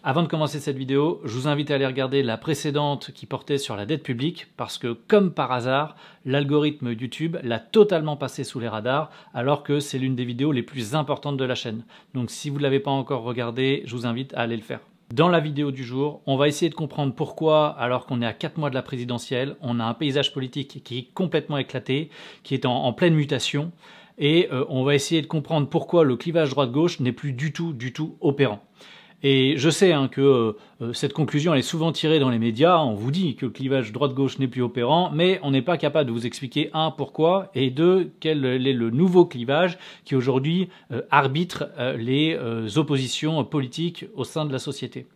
Avant de commencer cette vidéo, je vous invite à aller regarder la précédente qui portait sur la dette publique parce que, comme par hasard, l'algorithme YouTube l'a totalement passé sous les radars alors que c'est l'une des vidéos les plus importantes de la chaîne. Donc si vous ne l'avez pas encore regardé, je vous invite à aller le faire. Dans la vidéo du jour, on va essayer de comprendre pourquoi, alors qu'on est à 4 mois de la présidentielle, on a un paysage politique qui est complètement éclaté, qui est en pleine mutation, et on va essayer de comprendre pourquoi le clivage droite-gauche n'est plus du tout opérant. Et je sais que cette conclusion elle est souvent tirée dans les médias, on vous dit que le clivage droite-gauche n'est plus opérant, mais on n'est pas capable de vous expliquer, un, pourquoi, et deux, quel est le nouveau clivage qui aujourd'hui arbitre les oppositions politiques au sein de la société.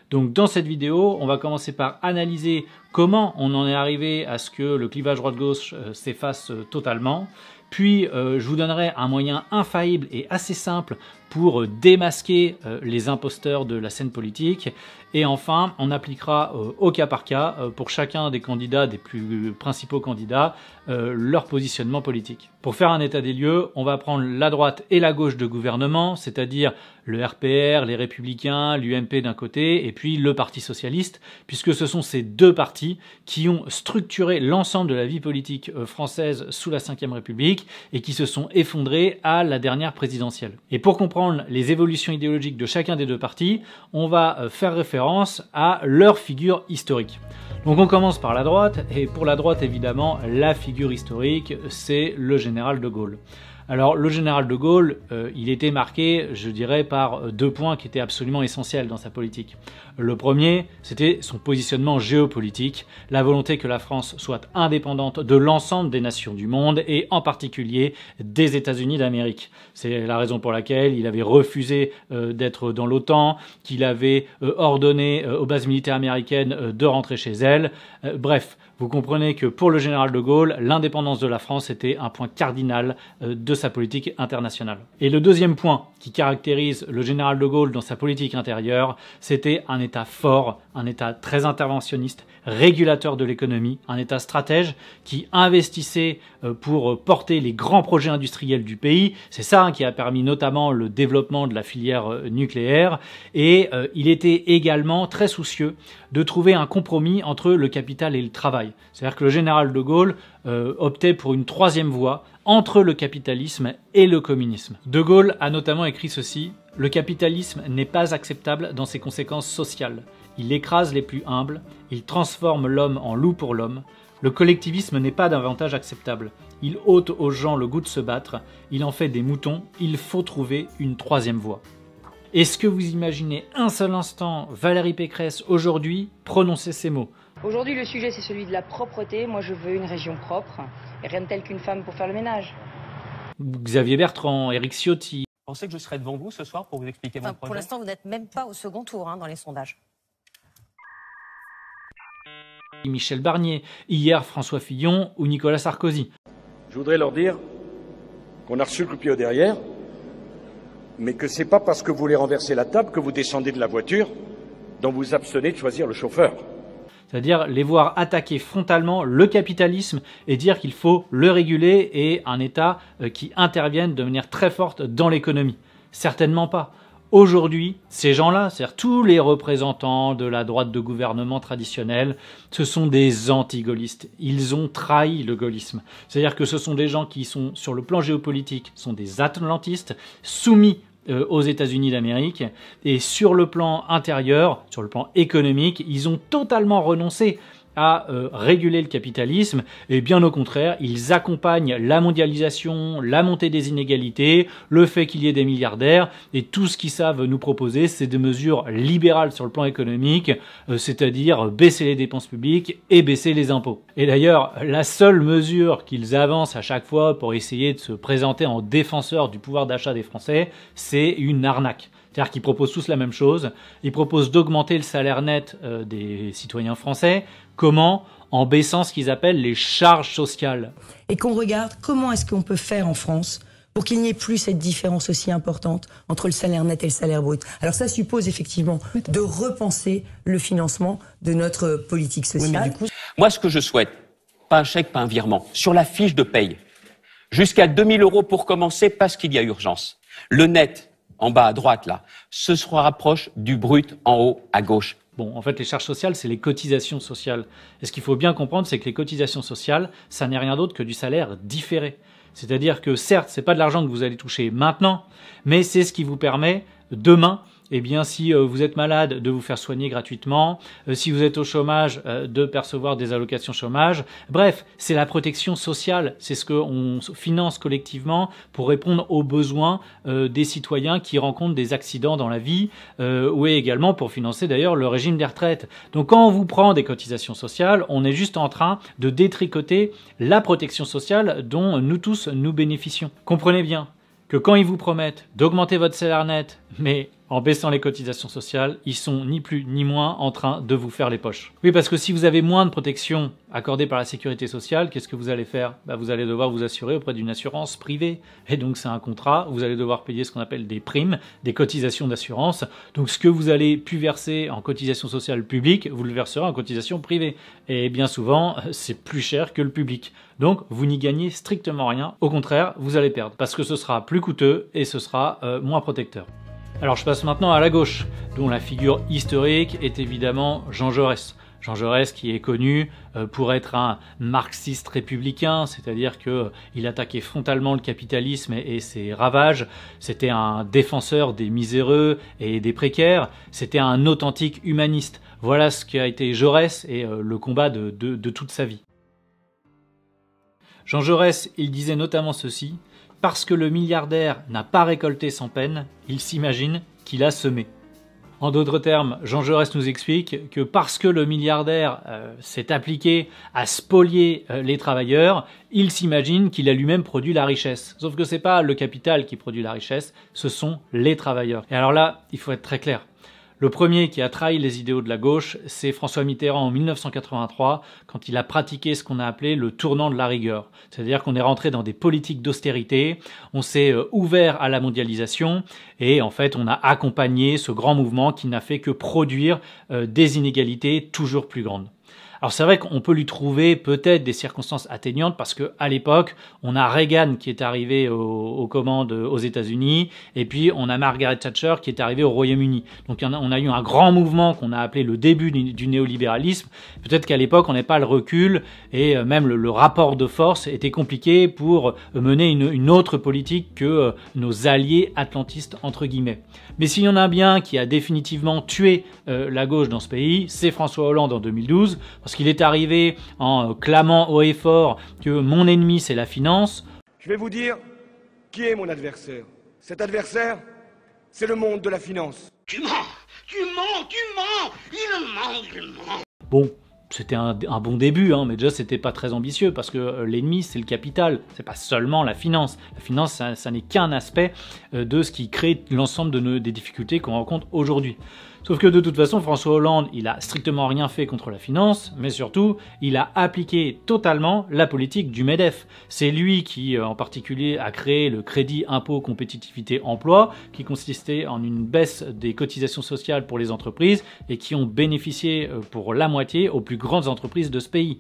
Donc dans cette vidéo, on va commencer par analyser comment on en est arrivé à ce que le clivage droite-gauche s'efface totalement. Puis je vous donnerai un moyen infaillible et assez simple pour démasquer les imposteurs de la scène politique. Et enfin, on appliquera au cas par cas pour chacun des candidats, des plus principaux candidats, leur positionnement politique. Pour faire un état des lieux, on va prendre la droite et la gauche de gouvernement, c'est-à-dire le RPR, les Républicains, l'UMP d'un côté, et puis le Parti Socialiste, puisque ce sont ces deux partis qui ont structuré l'ensemble de la vie politique française sous la Ve République et qui se sont effondrés à la dernière présidentielle. Et pour comprendre les évolutions idéologiques de chacun des deux partis, on va faire référence à leur figure historique. Donc on commence par la droite, et pour la droite évidemment, la figure historique, c'est le général de Gaulle. Alors le général de Gaulle, il était marqué, je dirais, par deux points qui étaient absolument essentiels dans sa politique. Le premier, c'était son positionnement géopolitique, la volonté que la France soit indépendante de l'ensemble des nations du monde et en particulier des États-Unis d'Amérique. C'est la raison pour laquelle il avait refusé d'être dans l'OTAN, qu'il avait ordonné aux bases militaires américaines de rentrer chez elles. Bref, vous comprenez que pour le général de Gaulle, l'indépendance de la France était un point cardinal de sa politique internationale. Et le deuxième point qui caractérise le général de Gaulle dans sa politique intérieure, c'était un État fort, un État très interventionniste, régulateur de l'économie, un État stratège qui investissait pour porter les grands projets industriels du pays. C'est ça qui a permis notamment le développement de la filière nucléaire. Et il était également très soucieux de trouver un compromis entre le capital et le travail. C'est-à-dire que le général de Gaulle optait pour une troisième voie entre le capitalisme et le communisme. De Gaulle a notamment écrit ceci: « Le capitalisme n'est pas acceptable dans ses conséquences sociales. Il écrase les plus humbles, il transforme l'homme en loup pour l'homme. Le collectivisme n'est pas davantage acceptable. Il ôte aux gens le goût de se battre, il en fait des moutons, il faut trouver une troisième voie. » Est-ce que vous imaginez un seul instant Valérie Pécresse aujourd'hui prononcer ces mots? Aujourd'hui, le sujet, c'est celui de la propreté. Moi, je veux une région propre. Et rien de tel qu'une femme pour faire le ménage. Xavier Bertrand, Éric Ciotti. Vous pensez que je serai devant vous ce soir pour vous expliquer mon projet? Pour l'instant, vous n'êtes même pas au second tour dans les sondages. Michel Barnier, hier François Fillon ou Nicolas Sarkozy. Je voudrais leur dire qu'on a reçu le coup de pied au derrière, mais que c'est pas parce que vous voulez renverser la table que vous descendez de la voiture dont vous abstenez de choisir le chauffeur. C'est-à-dire les voir attaquer frontalement le capitalisme et dire qu'il faut le réguler et un État qui intervienne de manière très forte dans l'économie. Certainement pas. Aujourd'hui, ces gens-là, c'est-à-dire tous les représentants de la droite de gouvernement traditionnelle, ce sont des anti-gaullistes. Ils ont trahi le gaullisme. C'est-à-dire que ce sont des gens qui sont, sur le plan géopolitique, sont des atlantistes, soumis aux États-Unis d'Amérique, et sur le plan intérieur, sur le plan économique, ils ont totalement renoncé à réguler le capitalisme, et bien au contraire, ils accompagnent la mondialisation, la montée des inégalités, le fait qu'il y ait des milliardaires, et tout ce qu'ils savent nous proposer, c'est des mesures libérales sur le plan économique, c'est-à-dire baisser les dépenses publiques et baisser les impôts. Et d'ailleurs, la seule mesure qu'ils avancent à chaque fois pour essayer de se présenter en défenseur du pouvoir d'achat des Français, c'est une arnaque. C'est-à-dire qu'ils proposent tous la même chose. Ils proposent d'augmenter le salaire net des citoyens français. Comment? En baissant ce qu'ils appellent les charges sociales. Et qu'on regarde comment est-ce qu'on peut faire en France pour qu'il n'y ait plus cette différence aussi importante entre le salaire net et le salaire brut. Alors ça suppose effectivement de repenser le financement de notre politique sociale. Oui, mais du coup... Moi, ce que je souhaite, pas un chèque, pas un virement, sur la fiche de paye, jusqu'à 2 000 € pour commencer parce qu'il y a urgence. Le net, en bas à droite, là, se rapproche du brut en haut à gauche. Bon, en fait, les charges sociales, c'est les cotisations sociales. Et ce qu'il faut bien comprendre, c'est que les cotisations sociales, ça n'est rien d'autre que du salaire différé. C'est-à-dire que certes, c'est pas de l'argent que vous allez toucher maintenant, mais c'est ce qui vous permet demain, eh bien, si vous êtes malade, de vous faire soigner gratuitement, si vous êtes au chômage, de percevoir des allocations chômage. Bref, c'est la protection sociale, c'est ce qu'on finance collectivement pour répondre aux besoins des citoyens qui rencontrent des accidents dans la vie, ou également pour financer d'ailleurs le régime des retraites. Donc quand on vous prend des cotisations sociales, on est juste en train de détricoter la protection sociale dont nous tous nous bénéficions. Comprenez bien que quand ils vous promettent d'augmenter votre salaire net, mais en baissant les cotisations sociales, ils sont ni plus ni moins en train de vous faire les poches. Oui, parce que si vous avez moins de protection accordée par la sécurité sociale, qu'est-ce que vous allez faire ? Vous allez devoir vous assurer auprès d'une assurance privée. Et donc c'est un contrat, vous allez devoir payer ce qu'on appelle des primes, des cotisations d'assurance. Donc ce que vous allez plus verser en cotisation sociale publique, vous le verserez en cotisation privée. Et bien souvent, c'est plus cher que le public. Donc vous n'y gagnez strictement rien. Au contraire, vous allez perdre. Parce que ce sera plus coûteux et ce sera moins protecteur. Alors je passe maintenant à la gauche, dont la figure historique est évidemment Jean Jaurès. Jean Jaurès qui est connu pour être un marxiste républicain, c'est-à-dire qu'il attaquait frontalement le capitalisme et ses ravages. C'était un défenseur des miséreux et des précaires. C'était un authentique humaniste. Voilà ce qu'a été Jaurès et le combat de toute sa vie. Jean Jaurès, il disait notamment ceci: parce que le milliardaire n'a pas récolté sans peine, il s'imagine qu'il a semé. En d'autres termes, Jean Jaurès nous explique que parce que le milliardaire s'est appliqué à spolier les travailleurs, il s'imagine qu'il a lui-même produit la richesse. Sauf que c'est pas le capital qui produit la richesse, ce sont les travailleurs. Et alors là, il faut être très clair. Le premier qui a trahi les idéaux de la gauche, c'est François Mitterrand en 1983, quand il a pratiqué ce qu'on a appelé le tournant de la rigueur. C'est-à-dire qu'on est rentré dans des politiques d'austérité, on s'est ouvert à la mondialisation et en fait on a accompagné ce grand mouvement qui n'a fait que produire des inégalités toujours plus grandes. Alors c'est vrai qu'on peut lui trouver peut-être des circonstances atteignantes parce que à l'époque, on a Reagan qui est arrivé aux commandes aux États-Unis et puis on a Margaret Thatcher qui est arrivée au Royaume-Uni. Donc on a eu un grand mouvement qu'on a appelé le début du néolibéralisme. Peut-être qu'à l'époque, on n'avait pas le recul et même le rapport de force était compliqué pour mener une autre politique que nos alliés atlantistes entre guillemets. Mais s'il y en a bien qui a définitivement tué la gauche dans ce pays, c'est François Hollande en 2012, parce qu'il est arrivé en clamant haut et fort que mon ennemi c'est la finance. Je vais vous dire qui est mon adversaire. Cet adversaire, c'est le monde de la finance. Tu mens, il ment. Bon, c'était un bon début, mais déjà c'était pas très ambitieux parce que l'ennemi c'est le capital, c'est pas seulement la finance. La finance ça n'est qu'un aspect de ce qui crée l'ensemble des difficultés qu'on rencontre aujourd'hui. Sauf que de toute façon, François Hollande, il a strictement rien fait contre la finance, mais surtout, il a appliqué totalement la politique du MEDEF. C'est lui qui, en particulier, a créé le crédit impôt compétitivité emploi, qui consistait en une baisse des cotisations sociales pour les entreprises et qui ont bénéficié pour la moitié aux plus grandes entreprises de ce pays.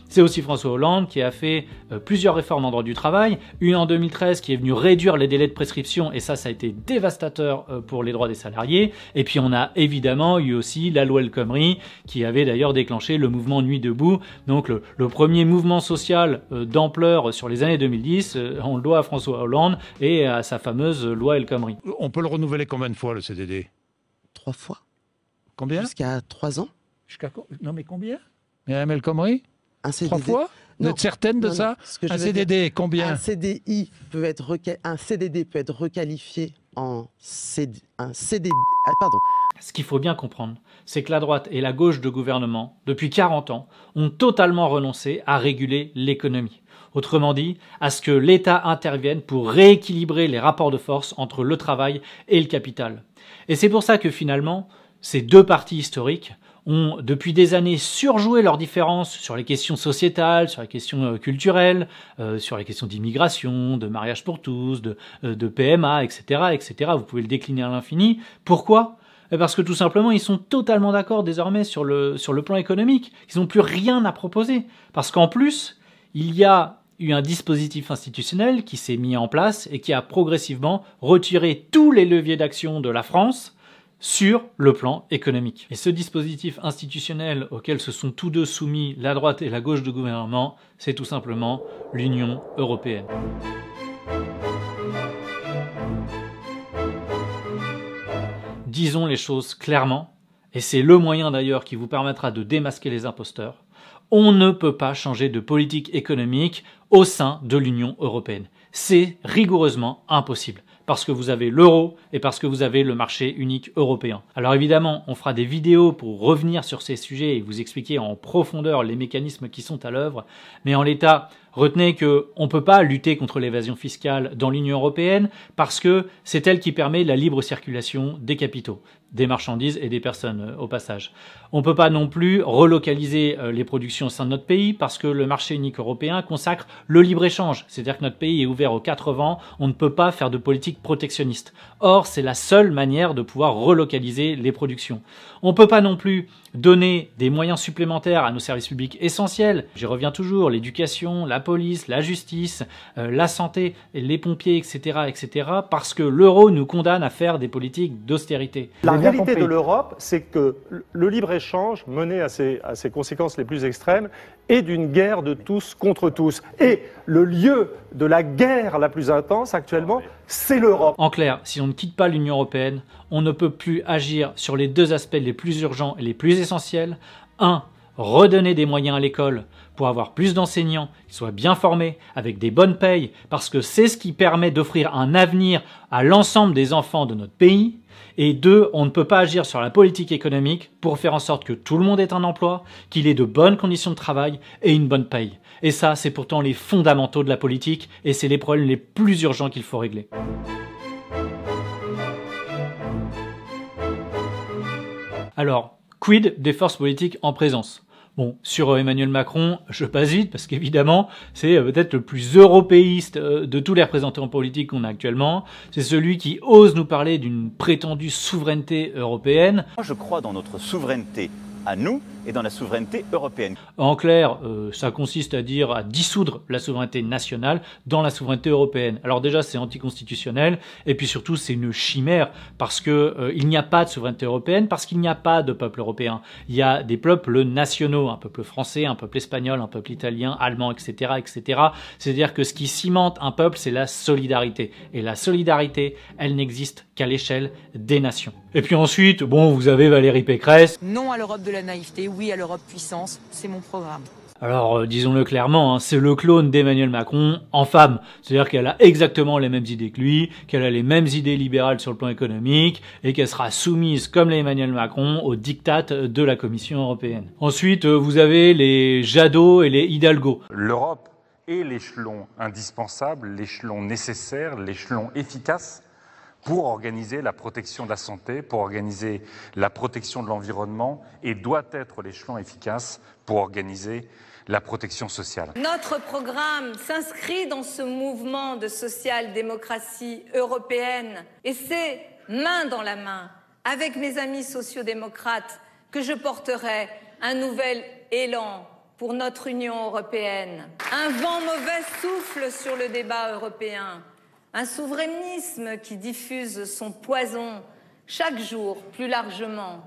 C'est aussi François Hollande qui a fait plusieurs réformes en droit du travail, une en 2013 qui est venue réduire les délais de prescription et ça a été dévastateur pour les droits des salariés. Et puis on a évidemment eu aussi la loi El Khomri qui avait d'ailleurs déclenché le mouvement Nuit debout. Donc le premier mouvement social d'ampleur sur les années 2010, on le doit à François Hollande et à sa fameuse loi El Khomri. On peut le renouveler combien de fois le CDD? 3 fois. Combien? Jusqu'à 3 ans. Non mais combien? Madame El Khomri? Un CDD. 3 fois? Vous êtes certaine de ça? Un CDD, combien? Un CDD peut être requalifié en un CDD. Pardon. Ce qu'il faut bien comprendre, c'est que la droite et la gauche de gouvernement, depuis 40 ans, ont totalement renoncé à réguler l'économie. Autrement dit, à ce que l'État intervienne pour rééquilibrer les rapports de force entre le travail et le capital. Et c'est pour ça que finalement, ces deux partis historiques ont depuis des années surjoué leurs différences sur les questions sociétales, sur les questions culturelles, sur les questions d'immigration, de mariage pour tous, de PMA, etc., etc. Vous pouvez le décliner à l'infini. Pourquoi ? Parce que tout simplement, ils sont totalement d'accord désormais sur le plan économique. Ils n'ont plus rien à proposer. Parce qu'en plus, il y a eu un dispositif institutionnel qui s'est mis en place et qui a progressivement retiré tous les leviers d'action de la France sur le plan économique. Et ce dispositif institutionnel auquel se sont tous deux soumis la droite et la gauche du gouvernement, c'est tout simplement l'Union européenne. Disons les choses clairement, et c'est le moyen d'ailleurs qui vous permettra de démasquer les imposteurs, on ne peut pas changer de politique économique au sein de l'Union européenne. C'est rigoureusement impossible, parce que vous avez l'euro et parce que vous avez le marché unique européen. Alors évidemment, on fera des vidéos pour revenir sur ces sujets et vous expliquer en profondeur les mécanismes qui sont à l'œuvre, mais en l'état, retenez qu'on ne peut pas lutter contre l'évasion fiscale dans l'Union européenne parce que c'est elle qui permet la libre circulation des capitaux, des marchandises et des personnes au passage. On ne peut pas non plus relocaliser les productions au sein de notre pays parce que le marché unique européen consacre le libre-échange. C'est-à-dire que notre pays est ouvert aux 4 vents, on ne peut pas faire de politique protectionniste. Or, c'est la seule manière de pouvoir relocaliser les productions. On ne peut pas non plus donner des moyens supplémentaires à nos services publics essentiels. J'y reviens toujours, l'éducation, la police, la justice, la santé, les pompiers, etc., etc., parce que l'euro nous condamne à faire des politiques d'austérité. La réalité de l'Europe, c'est que le libre-échange mené à ses conséquences les plus extrêmes est d'une guerre de tous contre tous. Et le lieu de la guerre la plus intense actuellement, c'est l'Europe. En clair, si on ne quitte pas l'Union européenne, on ne peut plus agir sur les deux aspects les plus urgents et les plus essentiels. 1. Redonner des moyens à l'école pour avoir plus d'enseignants qui soient bien formés, avec des bonnes payes, parce que c'est ce qui permet d'offrir un avenir à l'ensemble des enfants de notre pays. Et 2, on ne peut pas agir sur la politique économique pour faire en sorte que tout le monde ait un emploi, qu'il ait de bonnes conditions de travail et une bonne paye. Et ça, c'est pourtant les fondamentaux de la politique et c'est les problèmes les plus urgents qu'il faut régler. Alors, quid des forces politiques en présence ? Bon, sur Emmanuel Macron, je passe vite parce qu'évidemment, c'est peut-être le plus européiste de tous les représentants politiques qu'on a actuellement. C'est celui qui ose nous parler d'une prétendue souveraineté européenne. Moi, je crois dans notre souveraineté à nous et dans la souveraineté européenne. En clair, ça consiste à dissoudre la souveraineté nationale dans la souveraineté européenne. Alors déjà, c'est anticonstitutionnel et puis surtout, c'est une chimère parce que il n'y a pas de souveraineté européenne, parce qu'il n'y a pas de peuple européen. Il y a des peuples nationaux, un peuple français, un peuple espagnol, un peuple italien, allemand, etc., etc. C'est-à-dire que ce qui cimente un peuple, c'est la solidarité. Et la solidarité, elle n'existe qu'à l'échelle des nations. Et puis ensuite, bon, vous avez Valérie Pécresse. Non à l'Europe de la naïveté, oui à l'Europe puissance, c'est mon programme. Alors, disons-le clairement, hein, c'est le clone d'Emmanuel Macron en femme. C'est-à-dire qu'elle a exactement les mêmes idées que lui, qu'elle a les mêmes idées libérales sur le plan économique, et qu'elle sera soumise, comme l'Emmanuel Macron, aux diktats de la Commission européenne. Ensuite, vous avez les Jadot et les Hidalgo. L'Europe est l'échelon indispensable, l'échelon nécessaire, l'échelon efficace pour organiser la protection de la santé, pour organiser la protection de l'environnement et doit être l'échelon efficace pour organiser la protection sociale. Notre programme s'inscrit dans ce mouvement de social-démocratie européenne et c'est main dans la main avec mes amis sociodémocrates que je porterai un nouvel élan pour notre Union européenne. Un vent mauvais souffle sur le débat européen. Un souverainisme qui diffuse son poison chaque jour plus largement.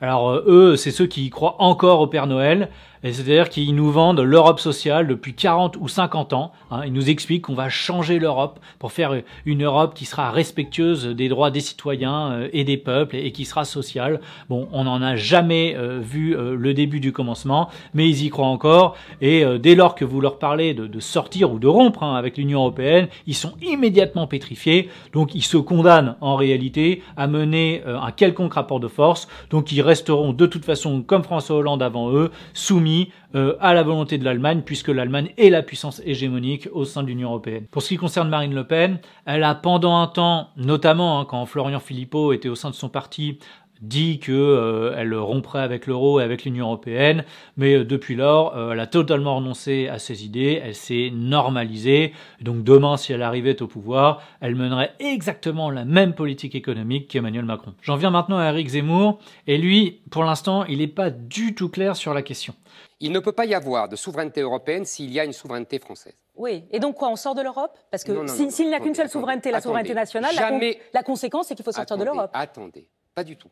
Alors eux, c'est ceux qui croient encore au Père Noël, et c'est-à-dire qu'ils nous vendent l'Europe sociale depuis 40 ou 50 ans. Hein. Ils nous expliquent qu'on va changer l'Europe pour faire une Europe qui sera respectueuse des droits des citoyens et des peuples et qui sera sociale. Bon, on n'en a jamais vu le début du commencement, mais ils y croient encore. Et dès lors que vous leur parlez de sortir ou de rompre avec l'Union européenne, ils sont immédiatement pétrifiés. Donc ils se condamnent en réalité à mener un quelconque rapport de force. Donc ils resteront de toute façon, comme François Hollande avant eux, soumis à la volonté de l'Allemagne, puisque l'Allemagne est la puissance hégémonique au sein de l'Union européenne. Pour ce qui concerne Marine Le Pen, elle a pendant un temps, notamment quand Florian Philippot était au sein de son parti, dit qu'elle romprait avec l'euro et avec l'Union européenne, mais depuis lors, elle a totalement renoncé à ses idées, elle s'est normalisée. Donc demain, si elle arrivait au pouvoir, elle mènerait exactement la même politique économique qu'Emmanuel Macron. J'en viens maintenant à Éric Zemmour, et lui, pour l'instant, il n'est pas du tout clair sur la question. Il ne peut pas y avoir de souveraineté européenne s'il y a une souveraineté française. Oui, et donc quoi, on sort de l'Europe? Parce que s'il n'y a qu'une seule souveraineté, la souveraineté nationale, la conséquence, c'est qu'il faut sortir de l'Europe. Attendez, pas du tout.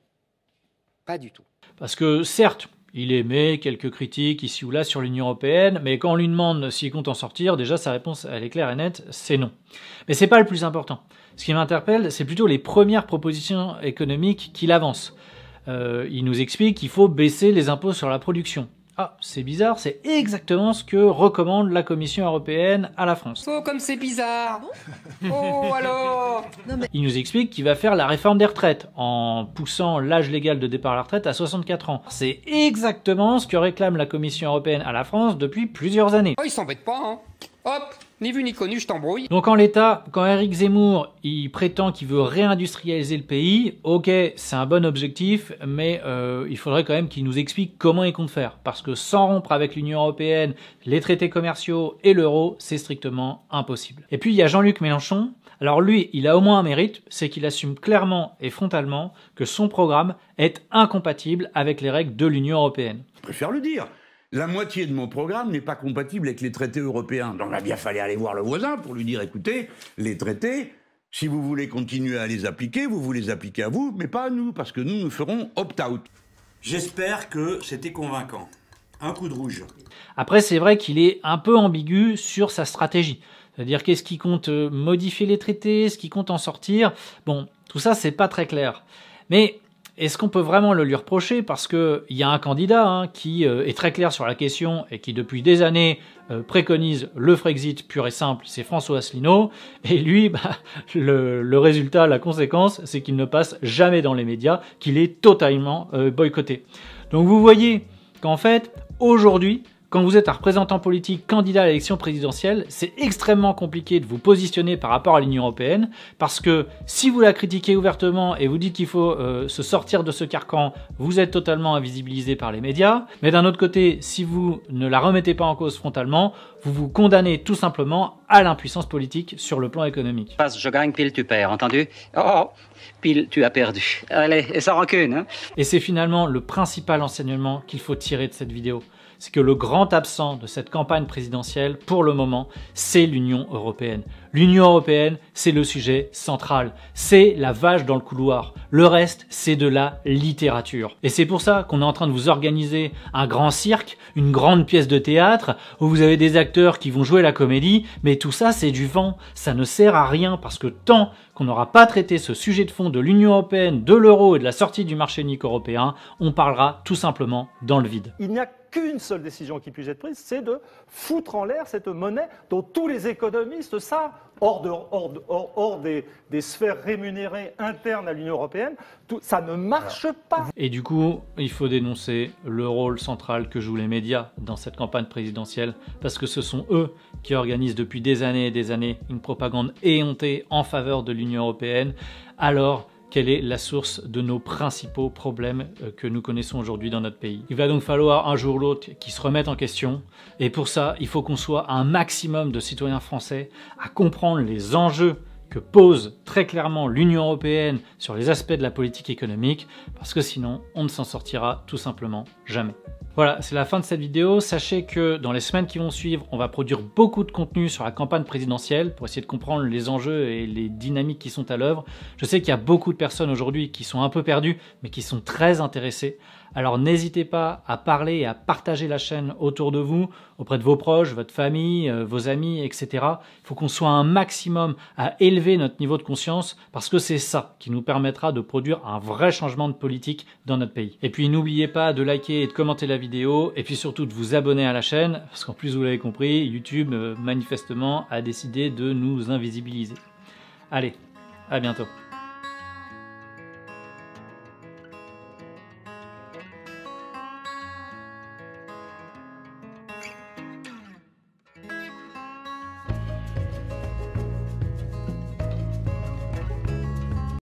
Pas du tout. Parce que certes, il émet quelques critiques ici ou là sur l'Union européenne, mais quand on lui demande s'il compte en sortir, déjà sa réponse elle est claire et nette, c'est non. Mais c'est pas le plus important. Ce qui m'interpelle, c'est plutôt les premières propositions économiques qu'il avance. Il nous explique qu'il faut baisser les impôts sur la production. Ah, c'est bizarre, c'est exactement ce que recommande la Commission européenne à la France. Oh, comme c'est bizarre. Oh, alors. Il nous explique qu'il va faire la réforme des retraites en poussant l'âge légal de départ à la retraite à 64 ans. C'est exactement ce que réclame la Commission européenne à la France depuis plusieurs années. Oh, il s'embête pas, hein. Hop, ni vu ni connu, je t'embrouille. Donc en l'état, quand Éric Zemmour il prétend qu'il veut réindustrialiser le pays, ok, c'est un bon objectif, mais il faudrait quand même qu'il nous explique comment il compte faire. Parce que sans rompre avec l'Union européenne, les traités commerciaux et l'euro, c'est strictement impossible. Et puis il y a Jean-Luc Mélenchon. Alors lui, il a au moins un mérite, c'est qu'il assume clairement et frontalement que son programme est incompatible avec les règles de l'Union européenne. Je préfère le dire. La moitié de mon programme n'est pas compatible avec les traités européens. Donc il a bien fallu aller voir le voisin pour lui dire, écoutez, les traités, si vous voulez continuer à les appliquer, vous les appliquez à vous, mais pas à nous, parce que nous ferons opt-out. J'espère que c'était convaincant. Un coup de rouge. Après, c'est vrai qu'il est un peu ambigu sur sa stratégie. C'est-à-dire qu'est-ce qu'il compte modifier les traités, est-ce qu'il compte en sortir. Bon, tout ça, c'est pas très clair. Mais est-ce qu'on peut vraiment le lui reprocher? Parce qu'il y a un candidat qui est très clair sur la question et qui depuis des années préconise le Frexit pur et simple, c'est François Asselineau. Et lui, le résultat, la conséquence, c'est qu'il ne passe jamais dans les médias, qu'il est totalement boycotté. Donc vous voyez qu'en fait, aujourd'hui, quand vous êtes un représentant politique candidat à l'élection présidentielle, c'est extrêmement compliqué de vous positionner par rapport à l'Union européenne, parce que si vous la critiquez ouvertement et vous dites qu'il faut se sortir de ce carcan, vous êtes totalement invisibilisé par les médias. Mais d'un autre côté, si vous ne la remettez pas en cause frontalement, vous vous condamnez tout simplement à l'impuissance politique sur le plan économique. Je gagne, pile tu perds, entendu? Oh, pile tu as perdu. Allez, et sans rancune. Hein? Et c'est finalement le principal enseignement qu'il faut tirer de cette vidéo. C'est que le grand absent de cette campagne présidentielle, pour le moment, c'est l'Union européenne. L'Union européenne, c'est le sujet central. C'est la vache dans le couloir. Le reste, c'est de la littérature. Et c'est pour ça qu'on est en train de vous organiser un grand cirque, une grande pièce de théâtre, où vous avez des acteurs qui vont jouer la comédie, mais tout ça, c'est du vent. Ça ne sert à rien, parce que tant qu'on n'aura pas traité ce sujet de fond de l'Union européenne, de l'euro et de la sortie du marché unique européen, on parlera tout simplement dans le vide. Il n'y a qu'une seule décision qui puisse être prise, c'est de foutre en l'air cette monnaie dont tous les économistes savent, hors des sphères rémunérées internes à l'Union européenne, ça ne marche pas. Et du coup, il faut dénoncer le rôle central que jouent les médias dans cette campagne présidentielle, parce que ce sont eux qui organisent depuis des années et des années une propagande éhontée en faveur de l'Union européenne. Alors, quelle est la source de nos principaux problèmes que nous connaissons aujourd'hui dans notre pays. Il va donc falloir un jour ou l'autre qu'ils se remettent en question, et pour ça, il faut qu'on soit un maximum de citoyens français à comprendre les enjeux que pose très clairement l'Union européenne sur les aspects de la politique économique, parce que sinon, on ne s'en sortira tout simplement jamais. Voilà, c'est la fin de cette vidéo. Sachez que dans les semaines qui vont suivre, on va produire beaucoup de contenu sur la campagne présidentielle pour essayer de comprendre les enjeux et les dynamiques qui sont à l'œuvre. Je sais qu'il y a beaucoup de personnes aujourd'hui qui sont un peu perdues, mais qui sont très intéressées. Alors n'hésitez pas à parler et à partager la chaîne autour de vous, auprès de vos proches, votre famille, vos amis, etc. Il faut qu'on soit un maximum à élever notre niveau de conscience, parce que c'est ça qui nous permettra de produire un vrai changement de politique dans notre pays. Et puis n'oubliez pas de liker et de commenter la vidéo, et puis surtout de vous abonner à la chaîne, parce qu'en plus vous l'avez compris, YouTube manifestement a décidé de nous invisibiliser. Allez, à bientôt.